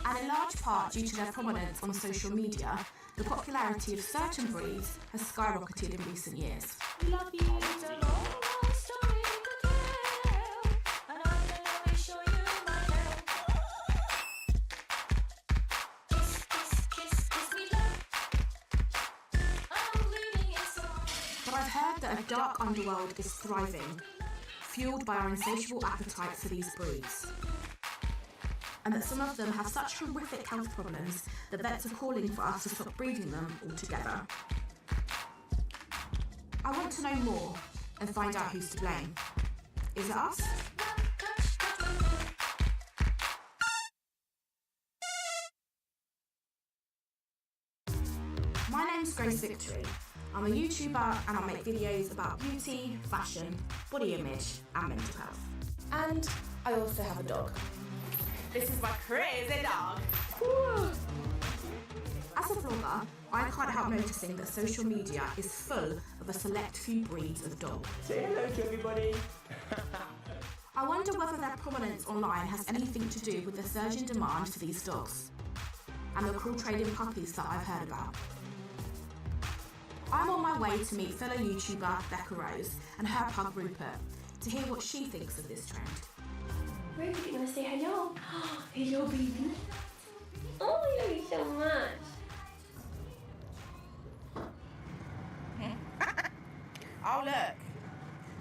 And in large part due to their prominence on social media, the popularity of certain breeds has skyrocketed in recent years. We love you. It's a long story to tell, and I'm gonna show you my love. Kiss me love. I'm reading it so. But I've heard that a dark underworld is thriving, fueled by our insatiable appetite for these breeds. And that some of them have such horrific health problems that vets are calling for us to stop breeding them altogether. I want to know more and find out who's to blame. Is it us? My name's Grace Victory. I'm a YouTuber and I make videos about beauty, fashion, body image and mental health. And I also have a dog. This is my crazy dog. Woo! As a vlogger, I can't help noticing that social media is full of a select few breeds of dog. Say hello to everybody. I wonder whether their prominence online has anything to do with the surge in demand for these dogs and the cruel trade in puppies that I've heard about. I'm on my way to meet fellow YouTuber Becca Rose and her pug Rupert to hear what she thinks of this trend. Rupert, you want to say hello? Hello, baby. Oh, I love you so much. Oh look,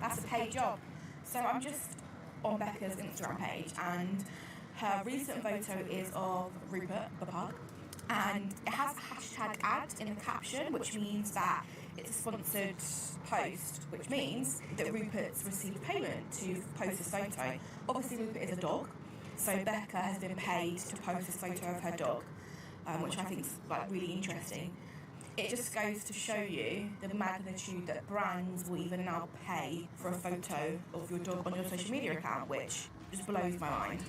that's a paid job. So I'm just on Becca's Instagram page and her recent photo is of Rupert, the pug, and it has a hashtag ad in the caption, which means that it's a sponsored post, which means that Rupert's received payment to post this photo. Obviously Rupert is a dog, so Becca has been paid to post this photo of her dog, which I think is like really interesting. It just goes to show you the magnitude that brands will even now pay for a photo of your dog on your social media account, which just blows my mind.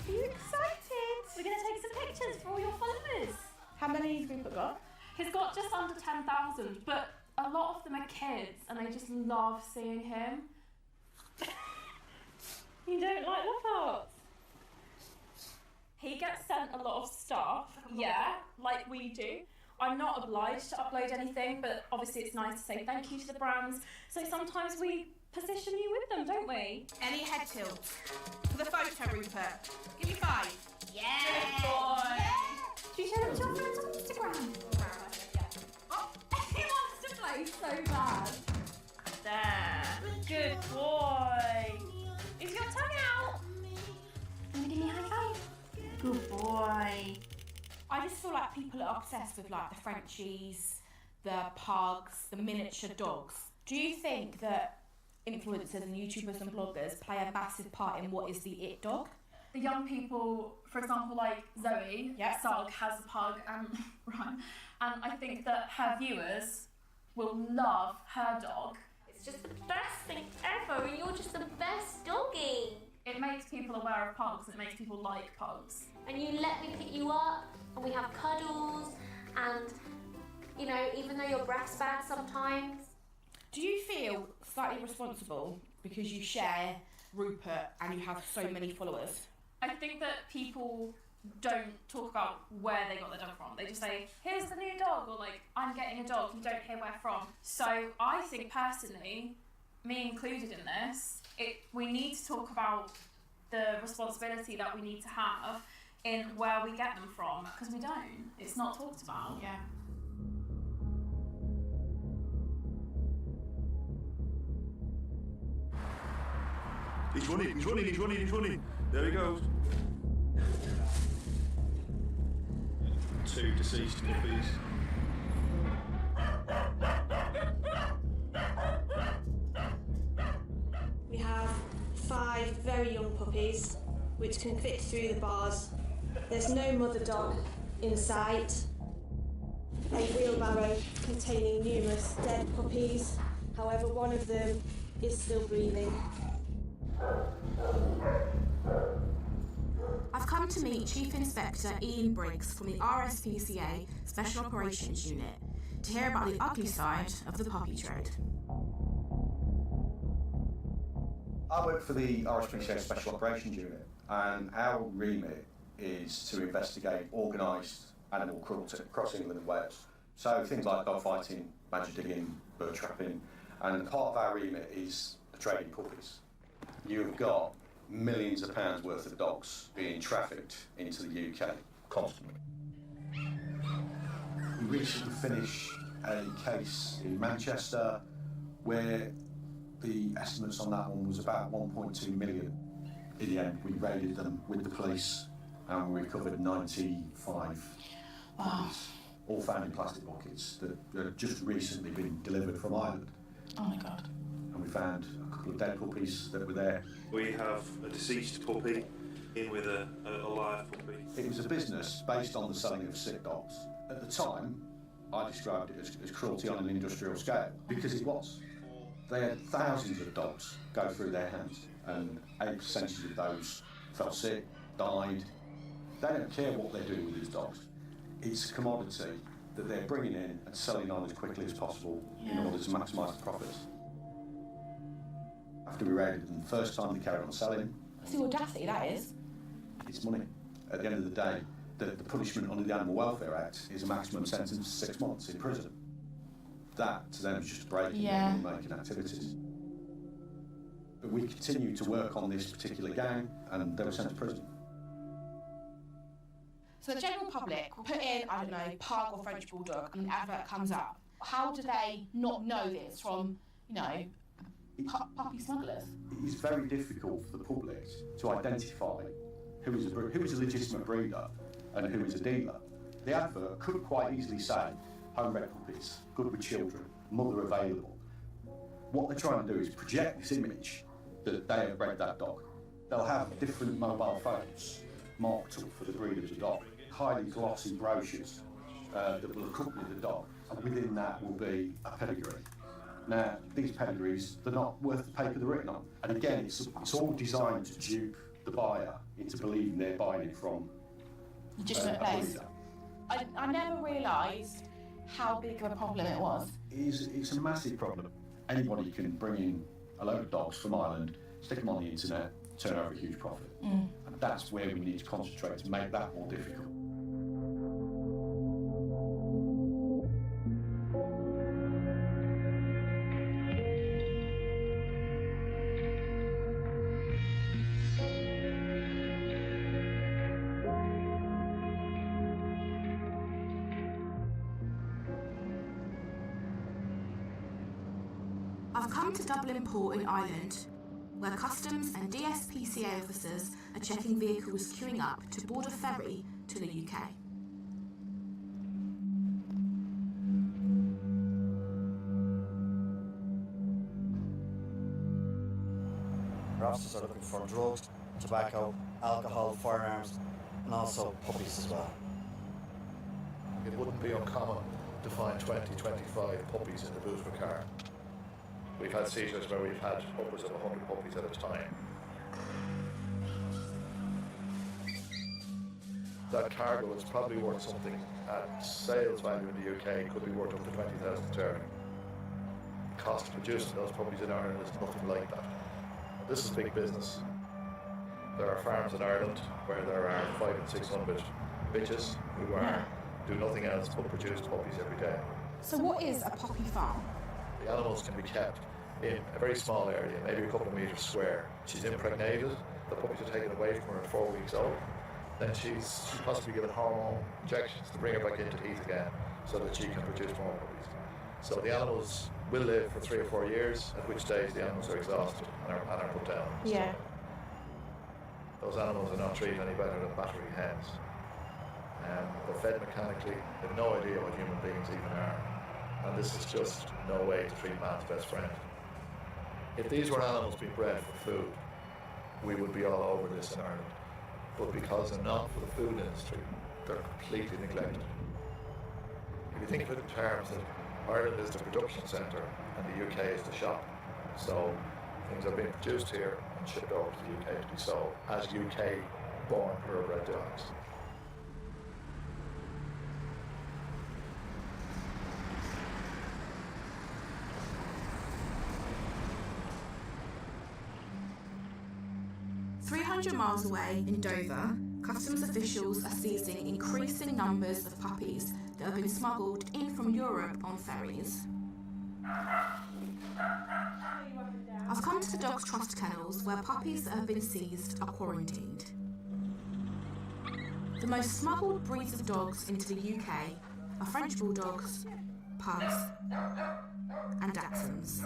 Are you excited? We're going to take some pictures for all your followers. How many has Rupert got? He's got just under 10,000, but a lot of them are kids and they just love seeing him. You don't like the parts? He gets sent a lot of stuff, yeah, like we do. I'm not obliged to upload anything, but obviously it's nice to say thank you to the brands. So sometimes we position you with them, don't we? Any head tilts? For the photo, Rupert. Give me 5. Yeah! Good boy! Yeah. Should you share it to your friends on Instagram? Oh, he wants to play so bad. There. Good boy. Is your tongue out? Give me a high five. Good boy. I just feel like people are obsessed with like the Frenchies, the pugs, the miniature dogs. Do you think that influencers and YouTubers and bloggers play a massive part in what is the it dog? The young people, for example, like Zoe, Sog has a pug and right, and I think that her viewers will love her dog. It's just the best thing ever, and you're just the best doggy. It makes people aware of pugs, and it makes people like pugs. And you let me pick you up, and we have cuddles, and, you know, even though your breath's bad sometimes. Do you feel slightly responsible because you share Rupert and you have so many followers? I think that people don't talk about where they got their dog from. They just say, here's the new dog, or like, I'm getting a dog, you don't hear where from. So I think personally, me included in this, we need to talk about the responsibility that we need to have in where we get them from, because we don't. It's not talked about. Yeah. He's running. There he goes. 2 deceased puppies. We have 5 very young puppies which can fit through the bars. There's no mother dog in sight. A wheelbarrow containing numerous dead puppies. However, one of them is still breathing. I've come to meet Chief Inspector Ian Briggs from the RSPCA Special Operations Unit to hear about the ugly side of the puppy trade. I work for the RSPCA Special Operations Unit, and our remit is to investigate organised animal cruelty across England and Wales. So things like dog fighting, badger digging, bird trapping, and part of our remit is trading puppies. You've got millions of pounds worth of dogs being trafficked into the UK constantly. We recently finished a case in Manchester where the estimates on that one was about 1.2 million. In the end, we raided them with the police and we recovered 95 puppies, all found in plastic buckets that had just recently been delivered from Ireland. Oh my God. And we found a couple of dead puppies that were there. We have a deceased puppy in with a live puppy. It was a business based on the selling of sick dogs. At the time, I described it as cruelty on an industrial scale, because it was. They had thousands of dogs go through their hands, and 8% of those fell sick, died. They don't care what they do with these dogs. It's a commodity that they're bringing in and selling on as quickly as possible in order to maximise the profits. After we raided them the first time, they carried on selling. That's the audacity, that is. It's money. At the end of the day, the punishment under the Animal Welfare Act is a maximum sentence of 6 months in prison. That to them is just a break in their money-making activities. But we continue to work on this particular gang, and they were sent to prison. So the general public will put in, I don't know, pug or French bulldog, and the advert comes up. How do they not know this from, you know, puppy smugglers? It is very difficult for the public to identify who is a legitimate breeder and who is a dealer. The advert could quite easily say, home-bred puppies, good with children, mother available. What they're trying to do is project this image that they have bred that dog. They'll have different mobile phones marked up for the breed of the dog, highly glossy brochures that will accompany the dog, and within that will be a pedigree. Now, these pedigrees, they're not worth the paper they're written on. And again, it's all designed to dupe the buyer into believing they're buying it from legitimate place. I never realised how big of a problem it was. It's a massive problem. Anybody can bring in a load of dogs from Ireland, stick them on the internet, turn over a huge profit. And that's where we need to concentrate to make that more difficult. I've come to Dublin Port in Ireland, where customs and DSPCA officers are checking vehicles queuing up to board a ferry to the UK. Our officers are looking for drugs, tobacco, alcohol, firearms, and also puppies as well. It wouldn't be uncommon to find 20, 25 puppies in the boot of a car. We've had seizures where we've had upwards of 100 puppies at a time. That cargo is probably worth something at sales value in the UK, could be worth up to 20,000 sterling. The cost of producing those puppies in Ireland is nothing like that. This is big business. There are farms in Ireland where there are 500 and 600 bitches who do nothing else but produce puppies every day. So what is a puppy farm? The animals can be kept in a very small area, maybe a couple of metres square. She's impregnated, the puppies are taken away from her at 4 weeks old. Then she's possibly given hormone injections to bring her back into heat again so that she can produce more puppies. So the animals will live for 3 or 4 years, at which stage the animals are exhausted and are put down. Yeah. Those animals are not treated any better than battery hens. They're fed mechanically, they have no idea what human beings even are. And this is just no way to treat man's best friend. If these were animals being bred for food, we would be all over this in Ireland. But because they're not for the food industry, they're completely neglected. If you think of it in terms that Ireland is the production centre and the UK is the shop, so things are being produced here and shipped over to the UK to be sold as UK-born purebred dogs. 200 miles away in Dover, customs officials are seizing increasing numbers of puppies that have been smuggled in from Europe on ferries. I've come to the Dogs Trust kennels where puppies that have been seized are quarantined. The most smuggled breeds of dogs into the UK are French Bulldogs, Pugs and Dachshunds.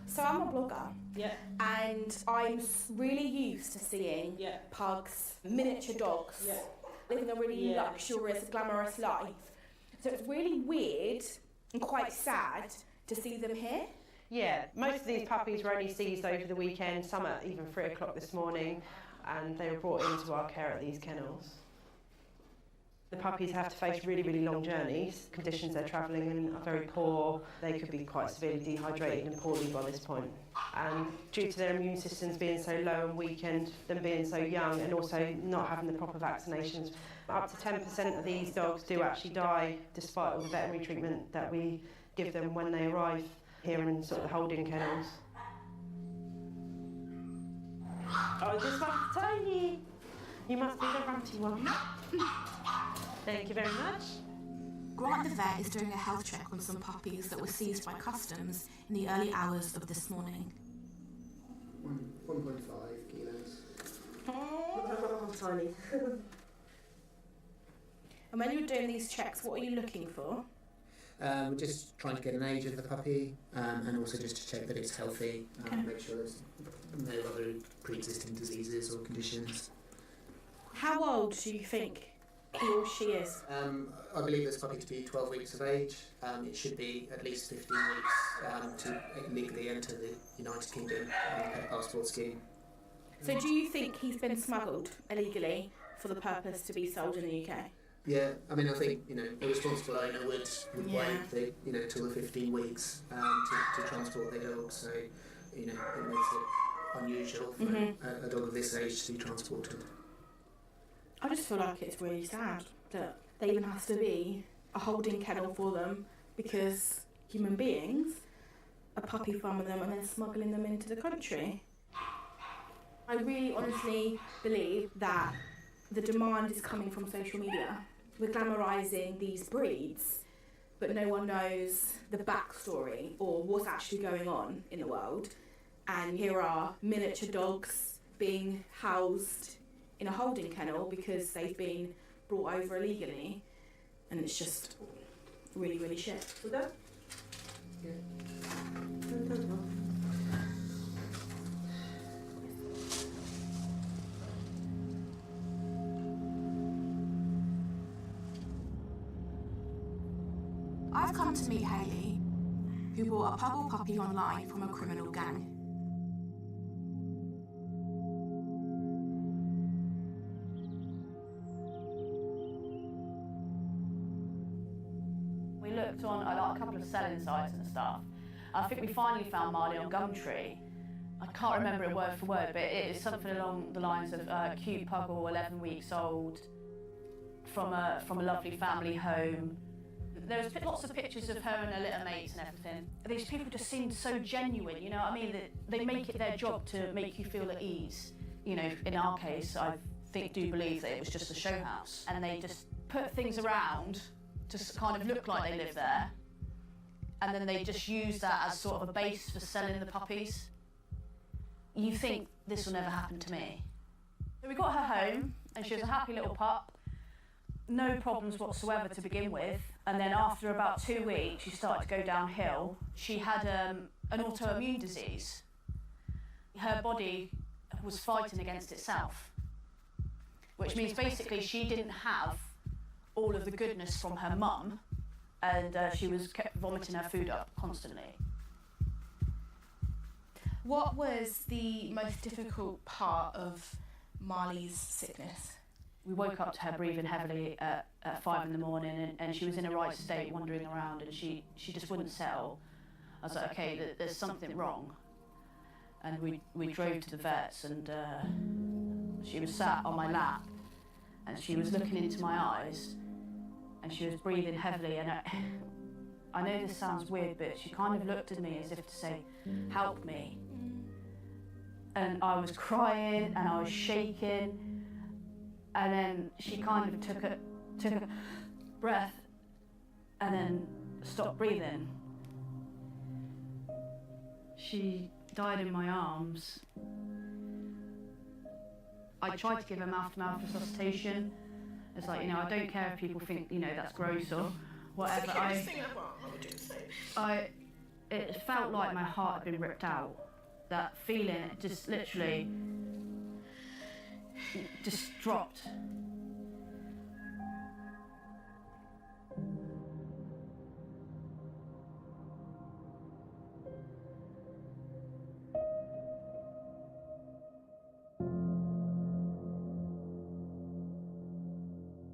So I'm a blogger, and I'm really used to seeing pugs, miniature dogs, living a really luxurious, glamorous life. So it's really weird and quite sad to see them here. Yeah, most of these puppies were only seized over the weekend, some at even 3 o'clock this morning, and they were brought into our care at these kennels. The puppies have to face really, really long journeys. Conditions they're travelling in are very poor. They could be quite severely dehydrated and poorly by this point. And due to their immune systems being so low and weakened, them being so young, and also not having the proper vaccinations, up to 10% of these dogs do actually die despite all the veterinary treatment that we give them when they arrive here in sort of the holding kennels. Oh, this one's tiny. You must be the ranty one. Thank you very much. Grant the vet is doing a health check on some puppies that were seized by customs in the early hours of this morning. 1.5 kilos. Oh, tiny. And when you're doing these checks, what are you looking for? We're just trying to get an age of the puppy and also just to check that it's healthy, make sure there's no other pre-existing diseases or conditions. How old do you think he or she is? I believe this puppy to be 12 weeks of age. It should be at least 15 weeks to legally enter the United Kingdom pet passport scheme. So do you think he's been smuggled illegally for the purpose to be sold in the UK? Yeah, I mean, I think, a responsible owner would wait, till the 15 weeks to transport their dog. So, it makes it unusual for a dog of this age to be transported. I just feel like it's really sad that there even has to be a holding kennel for them because human beings are puppy farming them and then smuggling them into the country. I really honestly believe that the demand is coming from social media. We're glamorising these breeds, but no one knows the backstory or what's actually going on in the world. And here are miniature dogs being housed in a holding kennel because they've been brought over illegally, and it's just really, really shit. I've come to meet Hayley, who bought a Puggle puppy online from a criminal gang. We looked on a couple of selling sites and stuff. I think we finally found Marley on Gumtree. I can't remember it word for word, but it is something along the lines of cute Puggle, 11 weeks old, from a lovely family home. There's lots of pictures of her and her little mates and everything. These people just seemed so genuine, you know what I mean? That they make it their job to make you feel at ease. In our case, I do believe that it was just a show house, and they just put things around to kind of look like they live there, and then they just use that as sort of a base for selling the puppies. You think this will never happen to me. So we got her home, and she was a happy little pup, no problems whatsoever to begin with, and then after about 2 weeks she started to go downhill. She had an autoimmune disease. Her body was fighting against itself, which means basically she didn't have all of the goodness from her mum, and she kept vomiting her food up constantly. What was the most difficult part of Marley's sickness? We woke up to her breathing heavily at 5 in the morning, and she was in a right state, wandering around, and she just wouldn't settle. I was like, okay, there's something wrong. And we drove to the vets, and she was sat on my lap, and she was looking into my eyes, and she was breathing heavily, and I know this sounds weird, but she kind of looked at me as if to say, help me. And I was crying and I was shaking, and then she kind of took a breath and then stopped breathing. She died in my arms. I tried to give her mouth-to-mouth resuscitation. It's like, I don't care if people think, that's gross or whatever. It felt like my heart had been ripped out. That feeling, it just literally just dropped.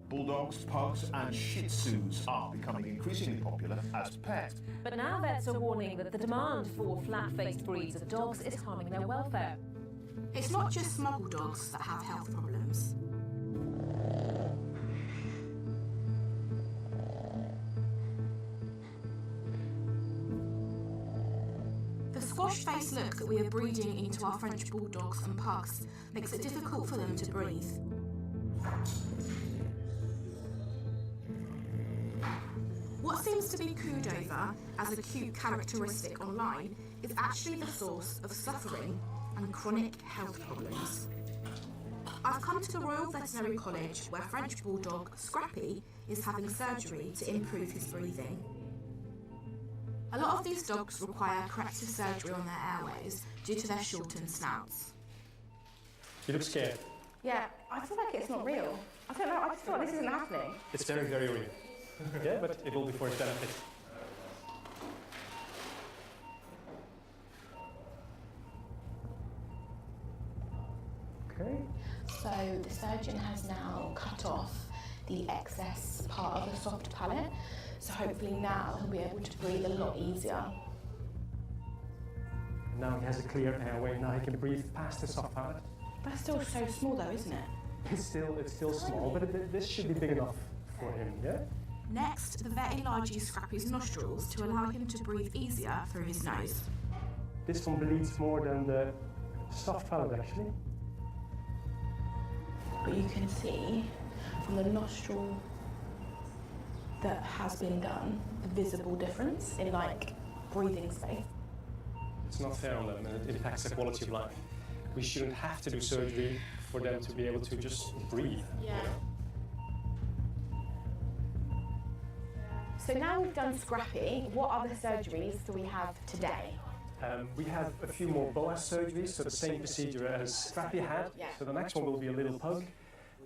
Bulldogs, pugs and Shih Tzus are becoming increasingly popular as pets. But now vets are warning that the demand for flat-faced breeds of dogs is harming their welfare. It's not just smuggle dogs that have health problems. The squash-faced look that we are breeding into our French bulldogs and pugs makes it difficult for them to breathe. What seems to be cooed over as a cute characteristic online is actually the source of suffering and chronic health problems. I've come to the Royal Veterinary College where French Bulldog Scrappy is having surgery to improve his breathing. A lot of these dogs require corrective surgery on their airways due to their shortened snouts. You look scared. Yeah, I feel like it's not real. I don't know, I just feel like this isn't happening. It's very, very real. Yeah, but it will be for his benefit. Okay. So the surgeon has now cut off the excess part of the soft palate, so hopefully now he'll be able to breathe a lot easier. Now he has a clear airway, now he can breathe past the soft palate. That's still so small though, isn't it? It's still small, but this should be big enough for him, yeah? Next, the vet enlarges Scrappy's nostrils to allow him to breathe easier through his nose. This one bleeds more than the soft palate, actually. But you can see from the nostril that has been done, the visible difference in breathing space. It's not fair on them, and it impacts the quality of life. We shouldn't have to do surgery for them to be able to just breathe. Yeah. So now we've done Scrappy, what other surgeries do we have today? We have a few more BOAS surgeries, so the same procedure as Scrappy had. Yeah. So the next one will be a little pug,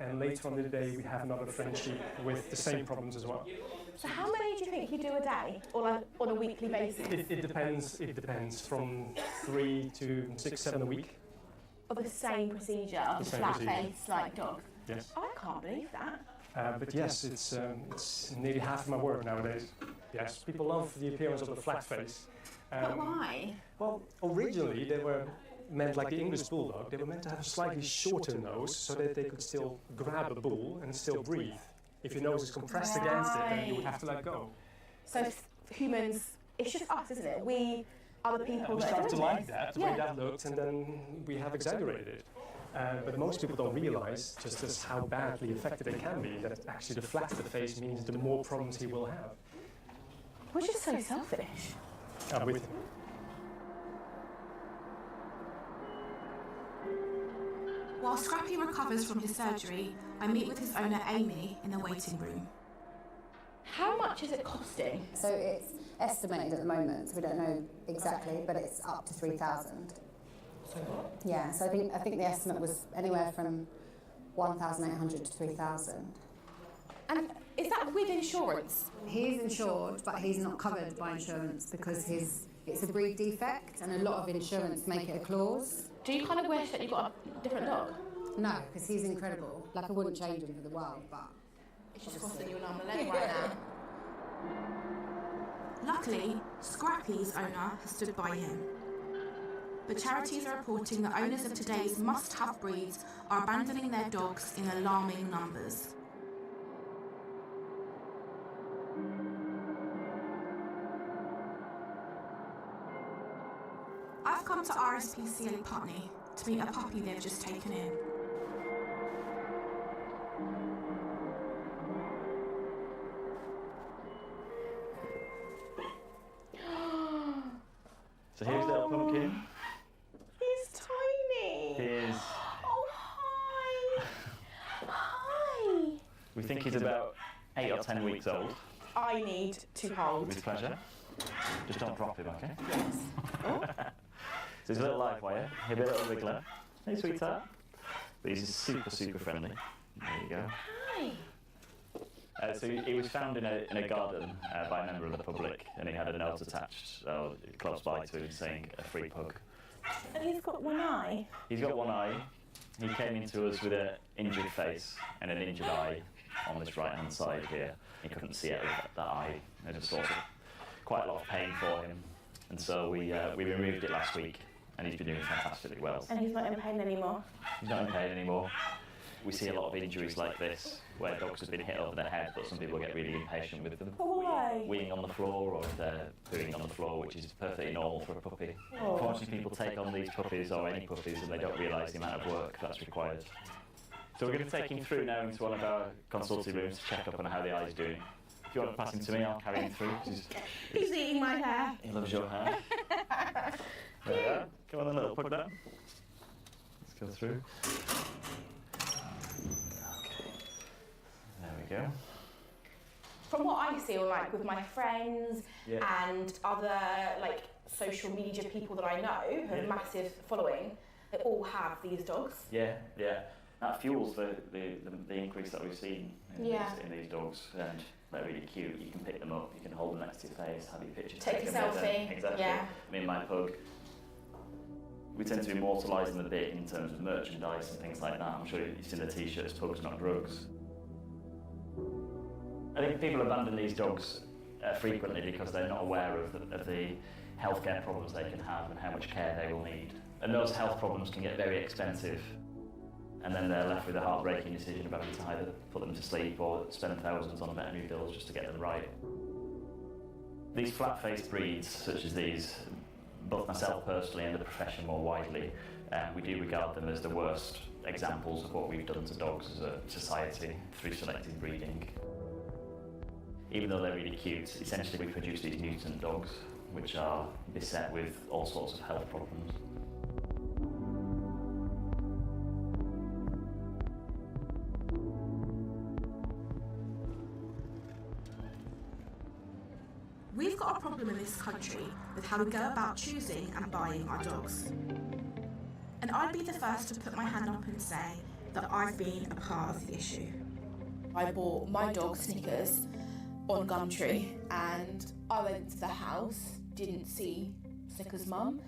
and later on in the day we have another Frenchie with the same problems as well. So how many do you think you do a day, or on a weekly basis? It depends from 3 to 6, 7 a week. Of the same procedure, of the flat face dog? Yes. Oh, I can't believe that. But yes, it's nearly half of my work nowadays. Yes, people love the appearance of the flat face. But why? Well, originally they were meant like the English Bulldog. They were meant to have a slightly shorter nose so that they could still grab a bull and still breathe. If your nose is compressed against it, then you would have to let go. So humans, it's just us, isn't it? We are the people we that started to do like this. that, the way that looked, and then we have exaggerated it. But most people don't realize just as how badly affected it can be, that actually the flatter the face means the more problems he will have. We're just so selfish. I'm with you. While Scrappy recovers from his surgery, I meet with his owner Amy in the waiting room. How much is it costing? So it's estimated at the moment, so we don't know exactly, but it's up to 3,000. So what? Yeah, so I think the estimate was anywhere from 1,800 to 3,000. And is that with insurance? He's insured, but he's not covered by insurance because it's a breed defect, and a lot of insurance make it a clause. Do you kind of wish that you got a different dog? No, because he's incredible. Like, I wouldn't change him for the world, but it's just costing you an arm and a leg right now. Luckily, Scrappy's owner has stood by him. But charities are reporting that owners of today's must-have breeds are abandoning their dogs in alarming numbers. I've come to RSPCA Putney to meet a puppy they've just taken in. So here's little pumpkin. He's tiny. Here's. Oh, hi. Hi. We think he's about 8 or 10 weeks old. I need to hold. With pleasure. Just don't drop him, okay? Yes. Oh. So he's a little live wire. He'll be a little wiggler. Hey, sweetheart. But he's super, super friendly. There you go. Hi. So he was found in a garden by a member of the public, and he had a note attached close by to him saying a free pug. And he's got one eye. He's got one eye. He came into us with an injured face and an injured eye on this right-hand side here. He couldn't see out of that eye. It was sort of quite a lot of pain for him, and so we removed it last week, and he's been doing fantastically well. And he's not in pain anymore. He's not in pain anymore. We see a lot of injuries like this, where dogs have been hit over the head, but some people get really impatient with them. Why? Weeing on the floor, or if they're pooing on the floor, which is perfectly normal for a puppy. Oh. Unfortunately, people take on these puppies, or any puppies, and they don't realise the amount of work that's required. So we're going to take him through now into one of our consulting rooms to check up on how the eye's doing. If you want to pass him to me, I'll carry him through. He's eating my hair. He loves your hair. There we are. Come on, the little pug down. Let's go through. There we go. From what I see, like with my friends Yeah. and other like social media people that I know who have a massive following, they all have these dogs. Yeah, yeah. That fuels the increase that we've seen in, these dogs, and they're really cute. You can pick them up, you can hold them next to your face, have your picture Take a taken with them. selfie. Exactly. Yeah. Me and my pug. We tend to immortalise them a bit in terms of merchandise and things like that. I'm sure you've seen the t-shirts, Pugs Not Drugs. I think people abandon these dogs frequently because they're not aware of the healthcare problems they can have and how much care they will need. And those health problems can get very expensive, and then they're left with a heartbreaking decision about having to either put them to sleep or spend thousands on veterinary bills just to get them right. These flat-faced breeds, such as these, both myself personally and the profession more widely, we do regard them as the worst examples of what we've done to dogs as a society through selective breeding. Even though they're really cute, essentially we produce these mutant dogs, which are beset with all sorts of health problems. We've got a problem in this country with how we go about choosing and buying our dogs. And I'd be the first to put my hand up and say that I've been a part of the issue. I bought my dog Snickers on Gumtree, and I went to the house, didn't see Snickers' mum.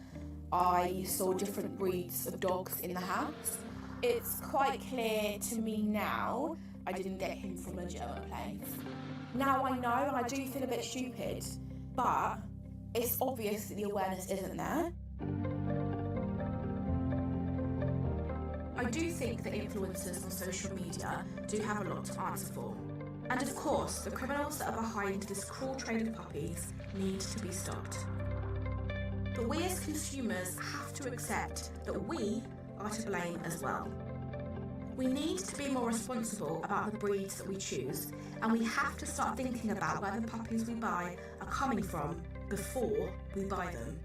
I saw different breeds of dogs in the house. It's quite clear to me now I didn't get him from a German place. Now I know, and I do feel a bit stupid, but it's obvious that the awareness isn't there. I do think that influencers on social media do have a lot to answer for. And of course, the criminals that are behind this cruel trade of puppies need to be stopped. But we as consumers have to accept that we are to blame as well. We need to be more responsible about the breeds that we choose, and we have to start thinking about where the puppies we buy are coming from before we buy them.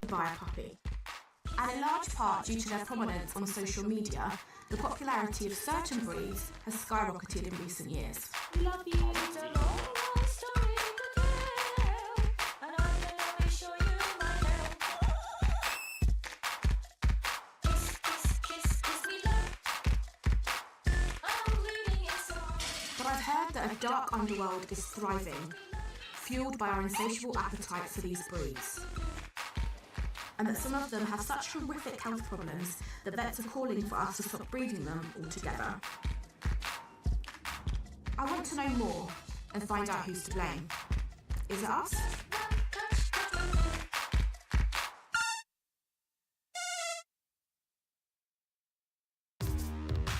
Buy a puppy. And in large part due to their prominence on social media, the popularity of certain breeds has skyrocketed in recent years. We love you. It's a long, long story to tell, and I'm gonna show you my hell. Kiss me love. I'm bleeding inside. But I've heard that a dark underworld is thriving, fueled by our insatiable appetite for these breeds. And that some of them have such horrific health problems that vets are calling for us to stop breeding them altogether. I want to know more and find out who's to blame. Is it us?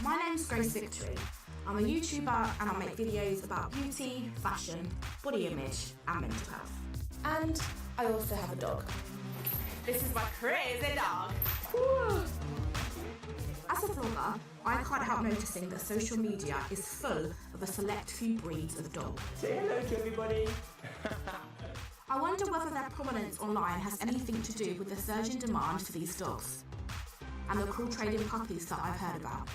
My name's Grace Victory. I'm a YouTuber and I make videos about beauty, fashion, body image and mental health. And I also have a dog. This is my crazy dog. Woo! As a vlogger, I can't help noticing that social media is full of a select few breeds of dog. Say hello to everybody. I wonder whether their prominence online has anything to do with the surge in demand for these dogs and the cruel trade in puppies that I've heard about.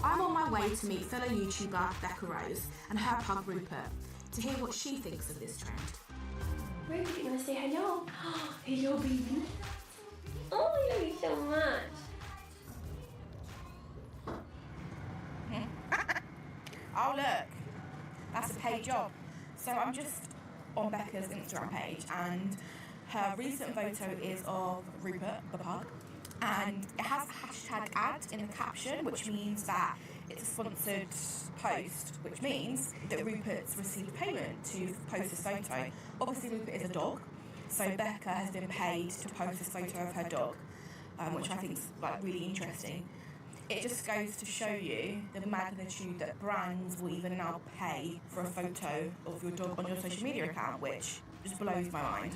I'm on my way to meet fellow YouTuber Becca Rose and her pug Rupert to hear what she thinks of this trend. Ruby, you want to say hello? Hello, baby. Oh, I love you so much. Oh look, that's a paid job. So I'm just on Becca's Instagram page and her recent photo is of Rupert, the pug, and it has a hashtag ad in the caption, which means that it's a sponsored post, which means that Rupert's received payment to post this photo. Obviously Rupert is a dog, so Becca has been paid to post this photo of her dog, which I think is like really interesting. It just goes to show you the magnitude that brands will even now pay for a photo of your dog on your social media account, which just blows my mind.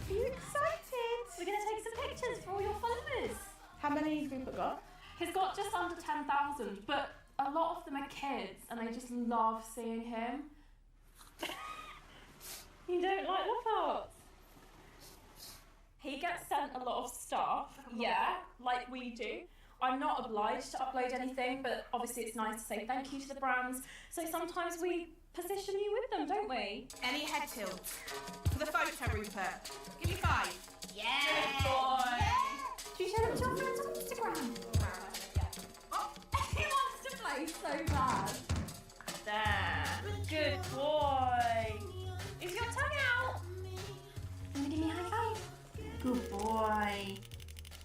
Are you excited? We're going to take some pictures for all your followers. How many has Rupert got? He's got just under 10,000, but a lot of them are kids and they just love seeing him. You don't like the parts? He gets sent a lot of stuff, yeah, like we do. I'm not obliged to upload anything, but obviously it's nice to say thank you to the brands. So sometimes we position you with them, don't we? Any head tilts? For the photo, Rupert. Give me 5. Yeah! Good boy! Yeah. Do you show them to your friends on Instagram? Oh, he wants to play so bad. There. Good boy. Is your tongue out? Give me a high five. Good boy.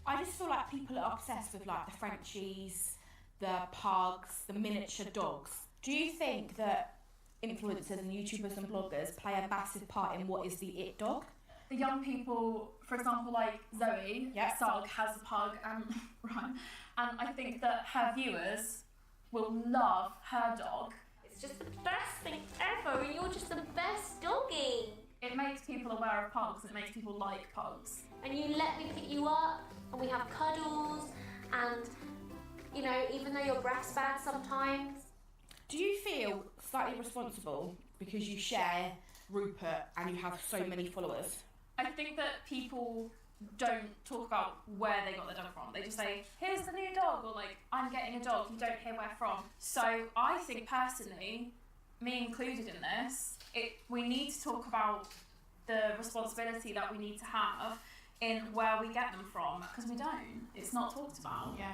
I just feel like people are obsessed with like the Frenchies, the pugs, the miniature dogs. Do you think that influencers and YouTubers and bloggers play a massive part in what is the it dog? The young people, for example, like Zoe, Sarg has a pug and Ryan, and I think that her viewers will love her dog. It's just the best thing ever, and you're just the best doggy. It makes people aware of pugs, it makes people like pugs. And you let me pick you up, and we have cuddles, and, you know, even though you're breast bad sometimes. Do you feel slightly responsible because you share Rupert and you have so many followers? I think that people don't talk about where they got their dog from. They just say, here's the new dog, or like, I'm getting a dog, you don't hear where from. So I think personally, me included in this, we need to talk about the responsibility that we need to have in where we get them from, because we don't. It's not talked about. Yeah.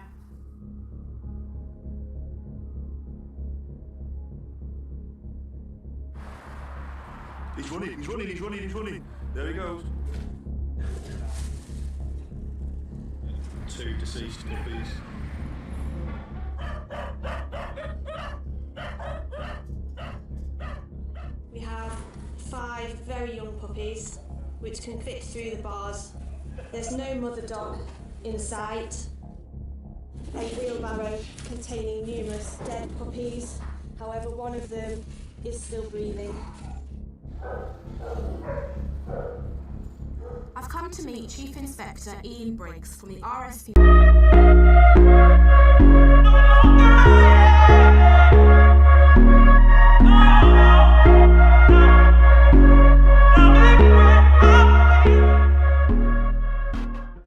He's running, he's running, he's running, he's running. There he goes. 2 deceased puppies. We have 5 very young puppies which can fit through the bars. There's no mother dog in sight. A wheelbarrow containing numerous dead puppies. However, one of them is still breathing. I've come to meet Chief Inspector Ian Briggs from the RSP.